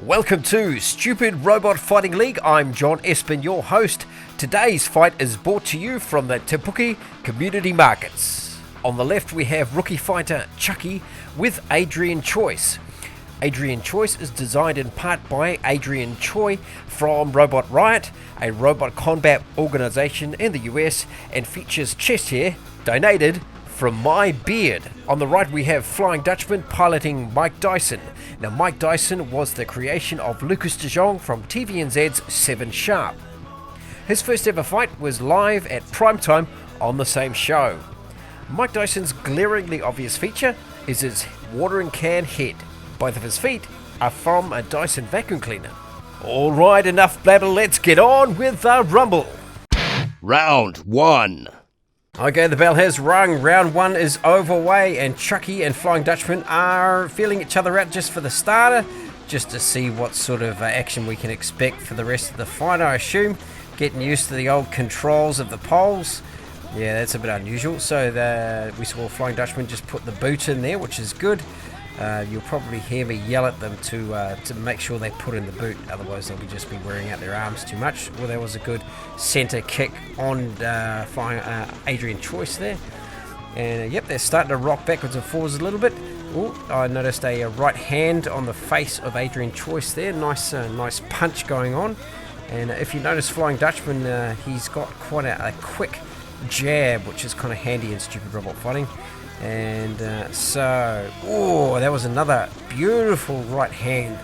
Welcome to Stupid Robot Fighting League. I'm John Espin, your host. Today's fight is brought to you from the Te Puke Community Markets. On the left we have rookie fighter Chuckie with Adrian Choyce. Adrian Choyce is designed in part by Adrian Choyce from Robot Riot, a robot combat organization in the US, and features chest hair donated from my beard. On the right we have Flying Dutchman piloting Mike Dyson. Now Mike Dyson was the creation of Lucas De Jong from TVNZ's 7 Sharp. His first ever fight was live at primetime on the same show. Mike Dyson's glaringly obvious feature is his watering can head. Both of his feet are from a Dyson vacuum cleaner. Alright, enough blabber, let's get on with the rumble. Round 1. Okay, the bell has rung. Round 1 is overway, and Chuckie and Flying Dutchman are feeling each other out just for the starter, just to see what sort of action we can expect for the rest of the fight, I assume. Getting used to the old controls of the poles. Yeah, that's a bit unusual. So we saw Flying Dutchman just put the boot in there, which is good. You'll probably hear me yell at them to make sure they put in the boot, otherwise they'll just be wearing out their arms too much. Well, that was a good centre kick on Flying Adrian Choyce there. And yep, they're starting to rock backwards and forwards a little bit. Ooh, I noticed a right hand on the face of Adrian Choyce there. Nice punch going on. And if you notice Flying Dutchman, he's got quite a quick jab, which is kind of handy in Stupid Robot Fighting. And that was another beautiful right hand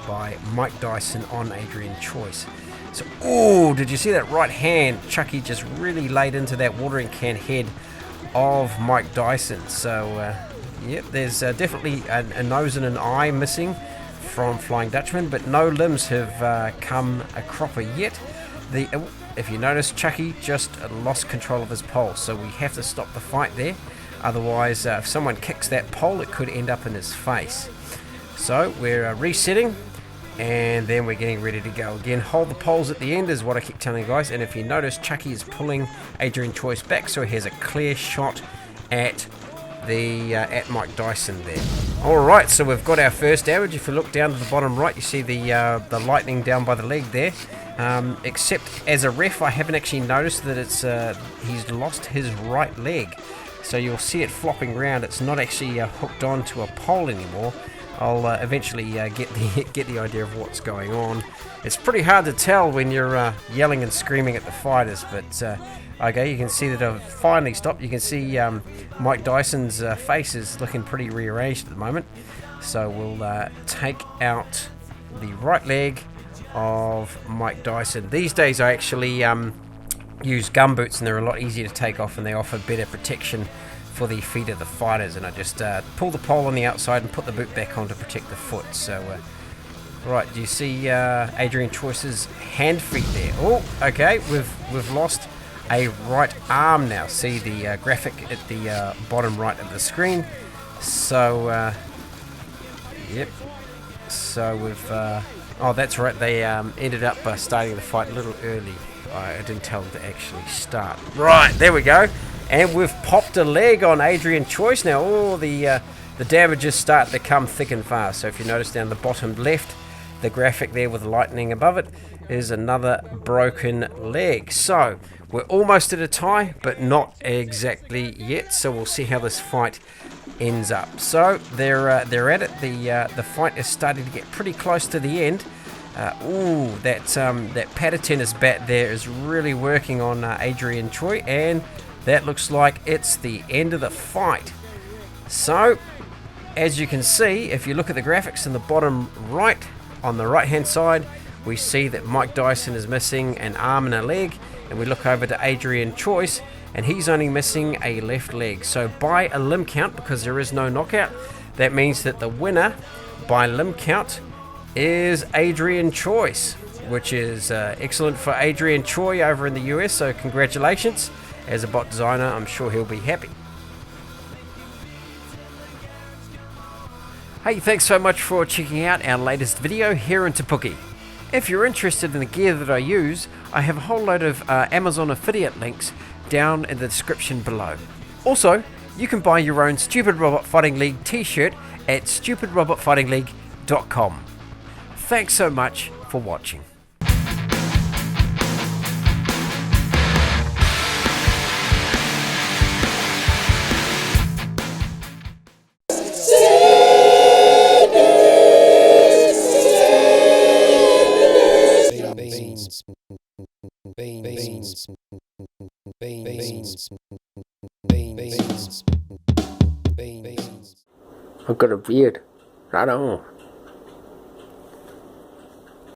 by Mike Dyson on Adrian Choyce. So, did you see that right hand? Chuckie just really laid into that watering can head of Mike Dyson. So, yep, there's definitely a nose and an eye missing from Flying Dutchman, but no limbs have come a cropper yet. If you notice, Chuckie just lost control of his pole, so we have to stop the fight there. Otherwise, if someone kicks that pole, it could end up in his face. So we're resetting, and then we're getting ready to go again. Hold the poles at the end is what I keep telling you guys. And if you notice, Chuckie is pulling Adrian Choyce back, so he has a clear shot at Mike Dyson there. All right, so we've got our first damage. If you look down to the bottom right, you see the lightning down by the leg there. Except as a ref, I haven't actually noticed that he's lost his right leg. So you'll see it flopping around. It's not actually hooked onto a pole anymore. I'll eventually get the idea of what's going on. It's pretty hard to tell when you're yelling and screaming at the fighters, but okay, you can see that I've finally stopped. You can see Mike Dyson's face is looking pretty rearranged at the moment. So we'll take out the right leg of Mike Dyson. These days I actually use gumboots, and they're a lot easier to take off, and they offer better protection for the feet of the fighters. And I just pull the pole on the outside and put the boot back on to protect the foot. So right, do you see Adrian Choyce's hand feet there? Oh, okay, we've lost a right arm now. See the graphic at the bottom right of the screen. So yep, so we've that's right, they ended up starting the fight a little early. I didn't tell them to actually start. Right, there we go. And we've popped a leg on Adrian Choyce. Now, the damages start to come thick and fast. So if you notice down the bottom left, the graphic there with the lightning above it is another broken leg. So we're almost at a tie, but not exactly yet. So we'll see how this fight ends up. So they're at it. The fight is starting to get pretty close to the end. That paddle tennis bat there is really working on Adrian Choyce, and that looks like it's the end of the fight. So, as you can see, if you look at the graphics in the bottom right, on the right hand side, we see that Mike Dyson is missing an arm and a leg, and we look over to Adrian Choyce, and he's only missing a left leg. So by a limb count, because there is no knockout, that means that the winner by limb count is Adrian Choyce, which is excellent for Adrian Choyce over in the US, so congratulations. As a bot designer, I'm sure he'll be happy. Hey, thanks so much for checking out our latest video here in Te Puke. If you're interested in the gear that I use, I have a whole load of Amazon affiliate links down in the description below. Also, you can buy your own Stupid Robot Fighting League t-shirt at stupidrobotfightingleague.com. Thanks so much for watching. I've got a beard. Right on.